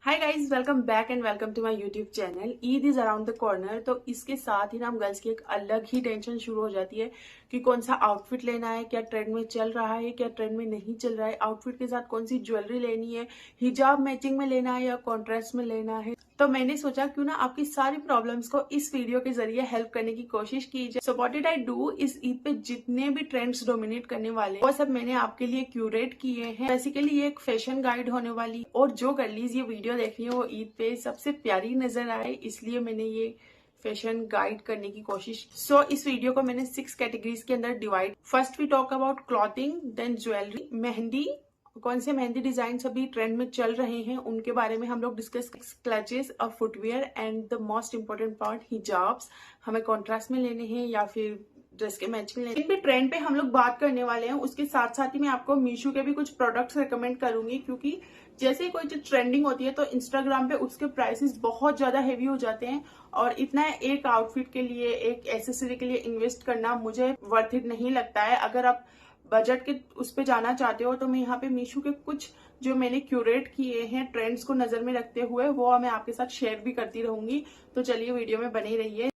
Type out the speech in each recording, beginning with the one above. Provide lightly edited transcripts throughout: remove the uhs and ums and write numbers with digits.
Hi guys, welcome back and welcome to my YouTube channel. Eid is around the corner. तो इसके साथ ही ना हम गर्ल्स की एक अलग ही टेंशन शुरू हो जाती है कि कौन सा आउटफिट लेना है, क्या ट्रेंड में चल रहा है, क्या ट्रेंड में नहीं चल रहा है, आउटफिट के साथ कौन सी ज्वेलरी लेनी है, हिजाब मैचिंग में लेना है या कॉन्ट्रास्ट में लेना है। तो मैंने सोचा क्यों ना आपकी सारी प्रॉब्लम्स को इस वीडियो के जरिए हेल्प करने की कोशिश की जाए। So what did I do, इस ईद पे जितने भी ट्रेंड्स डोमिनेट करने वाले वो सब मैंने आपके लिए क्यूरेट किए हैं। बेसिकली ये एक फैशन गाइड होने वाली, और जो गर्लीज ये वीडियो देख रही है वो ईद पे सबसे प्यारी नजर आए, इसलिए मैंने ये फैशन गाइड करने की कोशिश। सो इस वीडियो को मैंने 6 कैटेगरीज के अंदर divide. First we talk about clothing, then jewellery, mehndi, कौन से मेहंदी डिजाइन अभी ट्रेंड में चल रहे हैं उनके बारे में हम लोग डिस्कस, क्लचेस और footwear, and the most important part hijabs, हमें कॉन्ट्रास्ट में लेने हैं या फिर ड्रेस के मैचिंग लेने। इन पे ट्रेंड पे हम लोग बात करने वाले हैं। उसके साथ साथ ही मैं आपको मीशो के भी कुछ प्रोडक्ट्स रिकमेंड करूंगी, क्योंकि जैसे कोई जो ट्रेंडिंग होती है तो इंस्टाग्राम पे उसके प्राइसेस बहुत ज्यादा हेवी हो जाते हैं, और इतना एक आउटफिट के लिए, एक एसेसरी के लिए इन्वेस्ट करना मुझे वर्थ इट नहीं लगता है। अगर आप बजट के उस पे जाना चाहते हो तो मैं यहाँ पे मीशो के कुछ जो मैंने क्यूरेट किए हैं ट्रेंड्स को नजर में रखते हुए, वो मैं आपके साथ शेयर भी करती रहूंगी। तो चलिए वीडियो में बने रहिए।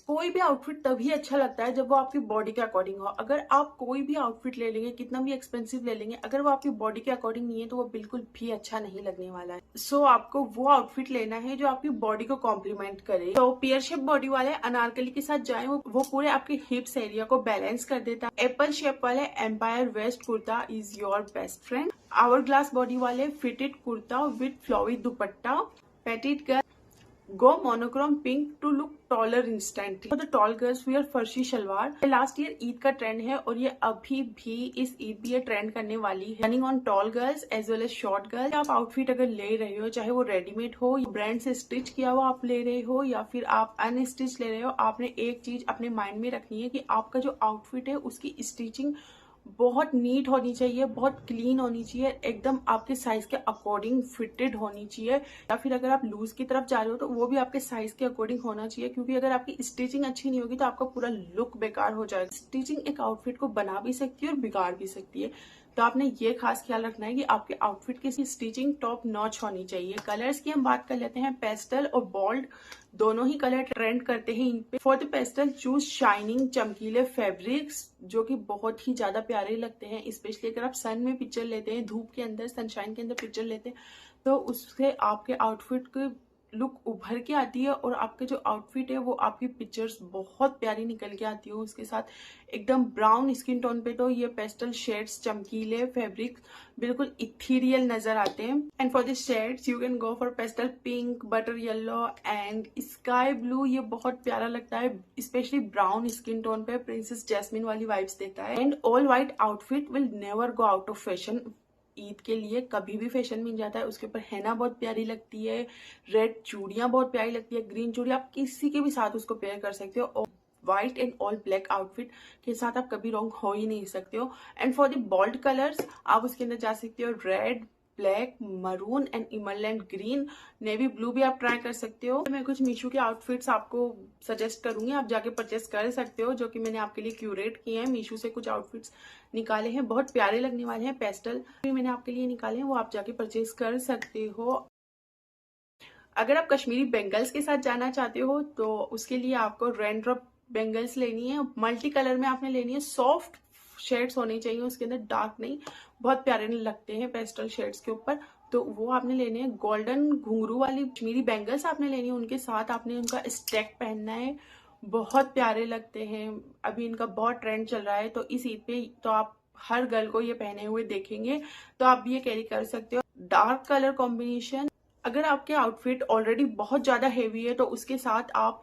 कोई भी आउटफिट तभी अच्छा लगता है जब वो आपकी बॉडी के अकॉर्डिंग हो। अगर आप कोई भी आउटफिट ले लेंगे, कितना भी एक्सपेंसिव ले लेंगे, अगर वो आपकी बॉडी के अकॉर्डिंग नहीं है तो वो बिल्कुल भी अच्छा नहीं लगने वाला है। सो आपको वो आउटफिट लेना है जो आपकी बॉडी को कॉम्प्लीमेंट करे। तो पेयर शेप बॉडी वाले अनारकली के साथ जाए, वो पूरे आपके हिप्स एरिया को बैलेंस कर देता है। एप्पल शेप वाले empire waist kurta is your best friend. Hourglass body वाले fitted kurta with flowy dupatta. Petite girl, go monochrome pink to look taller instantly. For the tall girls wear farshi shalwar. Last year Eid का trend है और ये अभी भी इस ईद भी ये ट्रेंड करने वाली है। Running on tall girls as well as short girls. आप आउटफिट अगर ले रहे हो, चाहे वो रेडीमेड हो, ब्रांड से स्टिच किया हुआ आप ले रहे हो या फिर आप अनस्टिच ले रहे हो, आपने एक चीज अपने माइंड में रखनी है कि आपका जो आउटफिट है उसकी स्टिचिंग बहुत नीट होनी चाहिए, बहुत क्लीन होनी चाहिए, एकदम आपके साइज के अकॉर्डिंग फिटेड होनी चाहिए। या फिर अगर आप लूज की तरफ जा रहे हो तो वो भी आपके साइज के अकॉर्डिंग होना चाहिए, क्योंकि अगर आपकी स्टिचिंग अच्छी नहीं होगी तो आपका पूरा लुक बेकार हो जाएगा। स्टिचिंग एक आउटफिट को बना भी सकती है और बिगाड़ भी सकती है। तो आपने ये खास ख्याल रखना है कि आपके आउटफिट की स्टिचिंग टॉप नॉच होनी चाहिए। कलर्स की हम बात कर लेते हैं। पेस्टल और बोल्ड दोनों ही कलर ट्रेंड करते हैं इन पे। For the pastel choose shining चमकीले फैब्रिक्स जो कि बहुत ही ज्यादा प्यारे लगते हैं, स्पेशली अगर आप सन में पिक्चर लेते हैं, धूप के अंदर, सनशाइन के अंदर पिक्चर लेते हैं, तो उससे आपके आउटफिट की लुक उभर के आती है और आपके जो आउटफिट है वो आपकी पिक्चर्स बहुत प्यारी निकल के आती है। उसके साथ एकदम ब्राउन स्किन टोन पे तो ये पेस्टल शेड्स, चमकीले फैब्रिक बिल्कुल इथीरियल नजर आते हैं। And for this shades you can go for pastel pink, butter yellow and sky blue. ये बहुत प्यारा लगता है, स्पेशली ब्राउन स्किन टोन पे प्रिंसेस जैस्मिन वाली वाइब्स देता है। And all white outfit will never go out of fashion. Eid के लिए कभी भी फैशन में जाता है। उसके ऊपर हैना बहुत प्यारी लगती है, रेड चूड़ियां बहुत प्यारी लगती है, ग्रीन चूड़ी आप किसी के भी साथ उसको पेयर कर सकते हो, और white and all black outfit के साथ आप कभी रॉन्ग हो ही नहीं सकते हो। And for the bold colours आप उसके अंदर जा सकते हो red, black, maroon and emerald green, navy blue भी आप ट्राई कर सकते हो। मैं कुछ मीशो के आउटफिट्स आपको सजेस्ट करूंगी, आप जाके परचेस कर सकते हो, जो कि मैंने आपके लिए क्यूरेट किए हैं। मीशो से कुछ आउटफिट्स निकाले हैं, बहुत प्यारे लगने वाले हैं। पेस्टल भी मैंने आपके लिए निकाले हैं, वो आप जाके परचेस कर सकते हो। अगर आप कश्मीरी बेंगल्स के साथ जाना चाहते हो तो उसके लिए आपको रेन ड्रॉप बेंगल्स लेनी है। मल्टी कलर में आपने लेनी है, सॉफ्ट शेड्स होने चाहिए उसके अंदर, डार्क नहीं। बहुत प्यारे लगते हैं पेस्टल शेड्स के ऊपर, तो वो आपने लेने हैं। गोल्डन घुंघरू वाली कश्मीरी बेंगल्स आपने लेनी है, उनके साथ आपने उनका स्टैक पहनना है, बहुत प्यारे लगते हैं। अभी इनका बहुत ट्रेंड चल रहा है, तो इस ईद पे तो आप हर गर्ल को ये पहने हुए देखेंगे, तो आप ये कैरी कर सकते हो। डार्क कलर कॉम्बिनेशन, अगर आपके आउटफिट ऑलरेडी बहुत ज्यादा हेवी है तो उसके साथ आप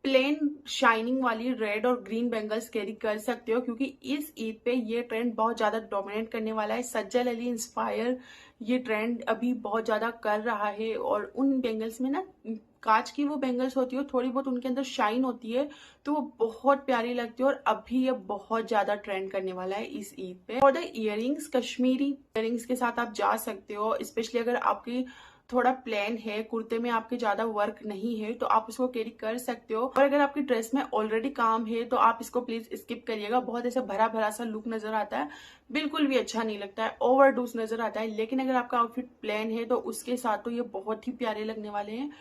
प्लेन शाइनिंग वाली रेड और ग्रीन बेंगल्स कैरी कर सकते हो, क्योंकि इस ईद पे ये ट्रेंड बहुत ज्यादा डोमिनेट करने वाला है। सज्जल अली इंस्पायर ये ट्रेंड अभी बहुत ज्यादा कर रहा है, और उन बेंगल्स में ना कांच की वो बेंगल्स होती है, थोड़ी बहुत उनके अंदर शाइन होती है, तो वो बहुत प्यारी लगती है, और अभी ये बहुत ज्यादा ट्रेंड करने वाला है इस ईद पे। और द इयरिंग्स, कश्मीरी इयरिंग्स के साथ आप जा सकते हो, स्पेशली अगर आपकी थोड़ा प्लेन है, कुर्ते में आपके ज्यादा वर्क नहीं है, तो आप इसको कैरी कर सकते हो। और अगर आपकी ड्रेस में ऑलरेडी काम है तो आप इसको प्लीज स्किप करिएगा। बहुत ऐसा भरा भरा सा लुक नजर आता है, बिल्कुल भी अच्छा नहीं लगता है, ओवरडोज नजर आता है। लेकिन अगर आपका आउटफिट प्लेन है तो उसके साथ तो ये बहुत ही प्यारे लगने वाले हैं,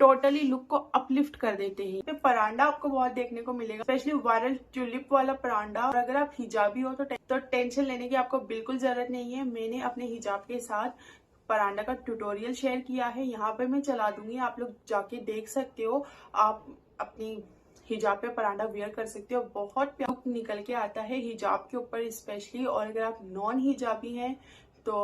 टोटली लुक को अपलिफ्ट कर देते हैं। पे परांडा आपको बहुत देखने को मिलेगा, स्पेशली वायरल ट्यूलिप वाला परांडा। और अगर आप हिजाबी हो तो टेंशन लेने की आपको बिल्कुल जरूरत नहीं है। मैंने अपने हिजाब के साथ परांडा का ट्यूटोरियल शेयर किया है, यहाँ पे मैं चला दूंगी, आप लोग जाके देख सकते हो। आप अपनी हिजाब पे परांडा वेयर कर सकते हो, बहुत प्यारा लुक निकल के आता है हिजाब के ऊपर स्पेशली। और अगर आप नॉन हिजाबी हैं तो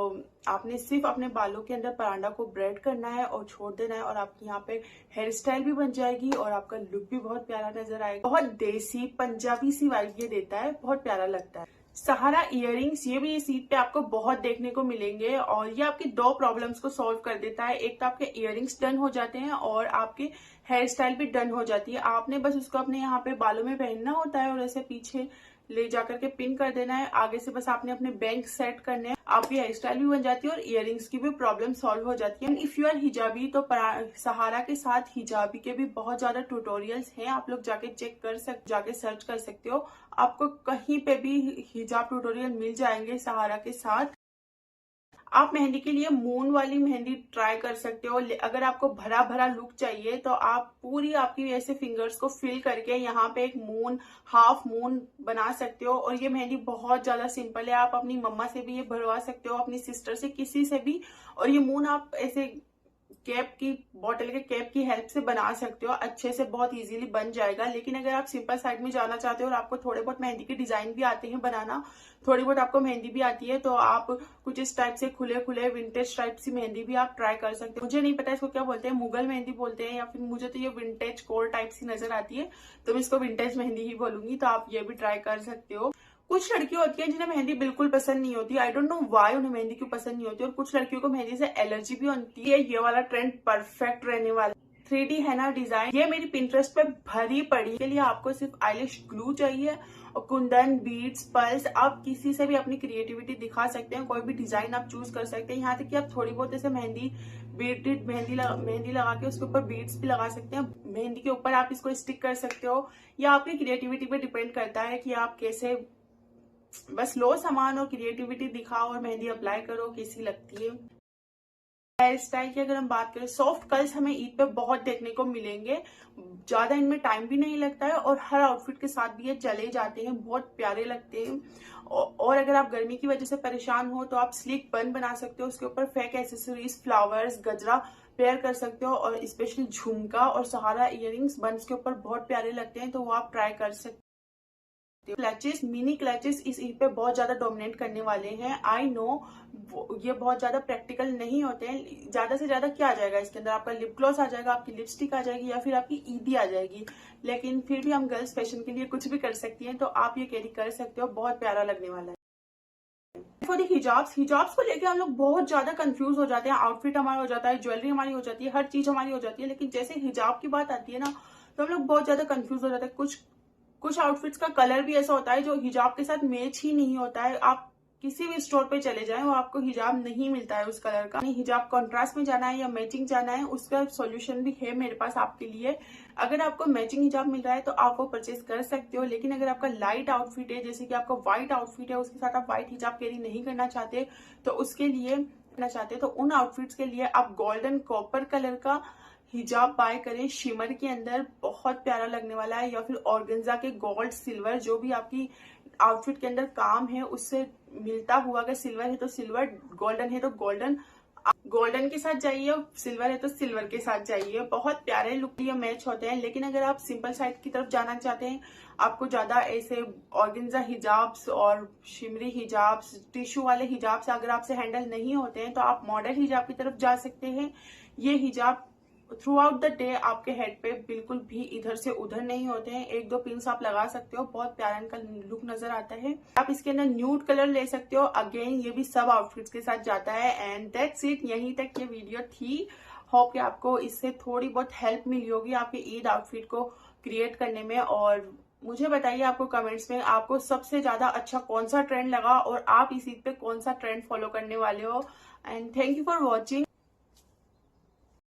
आपने सिर्फ अपने बालों के अंदर परांडा को ब्रेड करना है और छोड़ देना है, और आपकी यहाँ पे हेयर स्टाइल भी बन जाएगी और आपका लुक भी बहुत प्यारा नजर आएगा। बहुत देसी पंजाबी सी वाइब ये देता है, बहुत प्यारा लगता है। सहारा इयररिंग्स, ये भी ये सीट पे आपको बहुत देखने को मिलेंगे और ये आपकी दो प्रॉब्लम्स को सॉल्व कर देता है। एक तो आपके इयररिंग्स डन हो जाते हैं और आपके हेयर स्टाइल भी डन हो जाती है। आपने बस उसको अपने यहाँ पे बालों में पहनना होता है और ऐसे पीछे ले जाकर के पिन कर देना है। आगे से बस आपने अपने बैंक सेट करने हैं, आपकी हेयर स्टाइल भी बन जाती है और इयररिंग्स की भी प्रॉब्लम सॉल्व हो जाती है। इफ यू आर हिजाबी तो सहारा के साथ हिजाबी के भी बहुत ज्यादा ट्यूटोरियल्स हैं, आप लोग जाके सर्च कर सकते हो। आपको कहीं पे भी हिजाब ट्यूटोरियल मिल जाएंगे सहारा के साथ। आप मेहंदी के लिए मून वाली मेहंदी ट्राई कर सकते हो। अगर आपको भरा भरा लुक चाहिए तो आप पूरी आपकी ऐसे फिंगर्स को फिल करके यहाँ पे एक मून, हाफ मून बना सकते हो। और ये मेहंदी बहुत ज्यादा सिंपल है, आप अपनी मम्मा से भी ये भरवा सकते हो, अपनी सिस्टर से, किसी से भी। और ये मून आप ऐसे कैप की, बॉटल के कैप की हेल्प से बना सकते हो, अच्छे से बहुत इजीली बन जाएगा। लेकिन अगर आप सिंपल साइड में जाना चाहते हो और आपको थोड़े बहुत मेहंदी के डिजाइन भी आते हैं बनाना, थोड़ी बहुत आपको मेहंदी भी आती है, तो आप कुछ इस टाइप से खुले खुले विंटेज टाइप सी मेहंदी भी आप ट्राई कर सकते हो। मुझे नहीं पता इसको क्या बोलते हैं, मुगल मेहंदी बोलते हैं या फिर मुझे तो ये विंटेज कोर टाइप सी नजर आती है, तो मैं इसको विंटेज मेहंदी ही बोलूंगी। तो आप ये भी ट्राई कर सकते हो। कुछ लड़कियां होती हैं जिन्हें मेहंदी बिल्कुल पसंद नहीं होती, आई डोंट नो व्हाई उन्हें मेहंदी क्यों पसंद नहीं होती। और कुछ लड़कियों को मेहंदी से एलर्जी भी होती है। ये वाला ट्रेंड परफेक्ट रहने वाला। 3D हैना डिजाइन, ये मेरी पिंटरेस्ट पे भरी पड़ी। के लिए आपको सिर्फ आईलिश ग्लू चाहिए और कुंदन, बीड्स, पल्स। आप किसी से भी अपनी क्रिएटिविटी दिखा सकते हैं, कोई भी डिजाइन आप चूज कर सकते हैं। यहाँ तक कि आप थोड़ी बहुत ऐसे मेहंदी लगा के उसके ऊपर बीड्स भी लगा सकते हैं। मेहंदी के ऊपर आप इसको स्टिक कर सकते हो, या आपकी क्रिएटिविटी पे डिपेंड करता है कि आप कैसे, बस लो सामान और क्रिएटिविटी दिखाओ और मेहंदी अप्लाई करो, कैसी लगती है। हेयर स्टाइल की अगर हम बात करें, सॉफ्ट कर्ल्स हमें ईद पे बहुत देखने को मिलेंगे, ज्यादा इनमें टाइम भी नहीं लगता है और हर आउटफिट के साथ भी ये चले जाते हैं, बहुत प्यारे लगते हैं। और अगर आप गर्मी की वजह से परेशान हो तो आप स्लीक बन बना सकते हो, उसके ऊपर फेक एसेसरीज, फ्लावर्स, गजरा पेयर कर सकते हो। और स्पेशली झुमका और सहारा इयररिंग्स बंस के ऊपर बहुत प्यारे लगते हैं, तो वो आप ट्राई कर सकते हो। क्लचेस, मिनी क्लचेस इस ईद पे बहुत ज्यादा डोमिनेट करने वाले हैं। आई नो ये बहुत ज्यादा प्रैक्टिकल नहीं होते हैं। ज्यादा से ज्यादा क्या आ जाएगा इसके अंदर, आपका लिप ग्लॉस आ जाएगा, आपकी लिपस्टिक आ जाएगी, या फिर आपकी ईदी आ जाएगी। लेकिन फिर भी हम गर्ल्स फैशन के लिए कुछ भी कर सकती हैं, तो आप ये कैरी कर सकते हो, बहुत प्यारा लगने वाला है। फॉर द हिजाब्स को लेके हम लोग बहुत ज्यादा कंफ्यूज हो जाते हैं। आउटफिट हमारा हो जाता है, ज्वेलरी हमारी हो जाती है, हर चीज हमारी हो जाती है, लेकिन जैसे हिजाब की बात आती है ना, तो हम लोग बहुत ज्यादा कंफ्यूज हो जाते हैं। कुछ आउटफिट्स का कलर भी ऐसा होता है जो हिजाब के साथ मैच ही नहीं होता है। आप किसी भी स्टोर पे चले जाएं, वो आपको हिजाब नहीं मिलता है उस कलर का। हिजाब कॉन्ट्रास्ट में जाना है या मैचिंग जाना है, उसका सॉल्यूशन भी है मेरे पास आपके लिए। अगर आपको मैचिंग हिजाब मिल रहा है तो आप वो परचेज कर सकते हो। लेकिन अगर आपका लाइट आउटफिट है, जैसे कि आपका व्हाइट आउटफिट है, उसके साथ आप व्हाइट हिजाब कैरी नहीं करना चाहते, तो उसके लिए तो उन आउटफिट्स के लिए आप गोल्डन कॉपर कलर का हिजाब बाय करें, शिमर के अंदर, बहुत प्यारा लगने वाला है। या फिर ऑर्गेन्जा के गोल्ड, सिल्वर, जो भी आपकी आउटफिट के अंदर काम है उससे मिलता हुआ, अगर सिल्वर है तो सिल्वर, गोल्डन है तो गोल्डन, गोल्डन के साथ जाइए, सिल्वर है तो सिल्वर के साथ जाइए, बहुत प्यारे लुक ये मैच होते हैं। लेकिन अगर आप सिंपल साइड की तरफ जाना चाहते हैं, आपको ज्यादा ऐसे ऑर्गेन्जा हिजाब्स और शिमरी हिजाब्स, टिश्यू वाले हिजाब्स अगर आपसे हैंडल नहीं होते हैं, तो आप मॉडल हिजाब की तरफ जा सकते हैं। ये हिजाब थ्रू आउट द डे आपके हेड पे बिल्कुल भी इधर से उधर नहीं होते हैं। एक दो पिन्स आप लगा सकते हो, बहुत प्यारा इनका लुक नजर आता है। आप इसके अंदर न्यूड कलर ले सकते हो, अगेन ये भी सब आउटफिट्स के साथ जाता है। एंड दैट्स इट, यहीं तक ये वीडियो थी। होप कि आपको इससे थोड़ी बहुत हेल्प मिली होगी आपके ईद आउटफिट को क्रिएट करने में। और मुझे बताइए आपको कमेंट्स में आपको सबसे ज्यादा अच्छा कौन सा ट्रेंड लगा और आप इस ईद पे कौन सा ट्रेंड फॉलो करने वाले हो। And thank you for watching.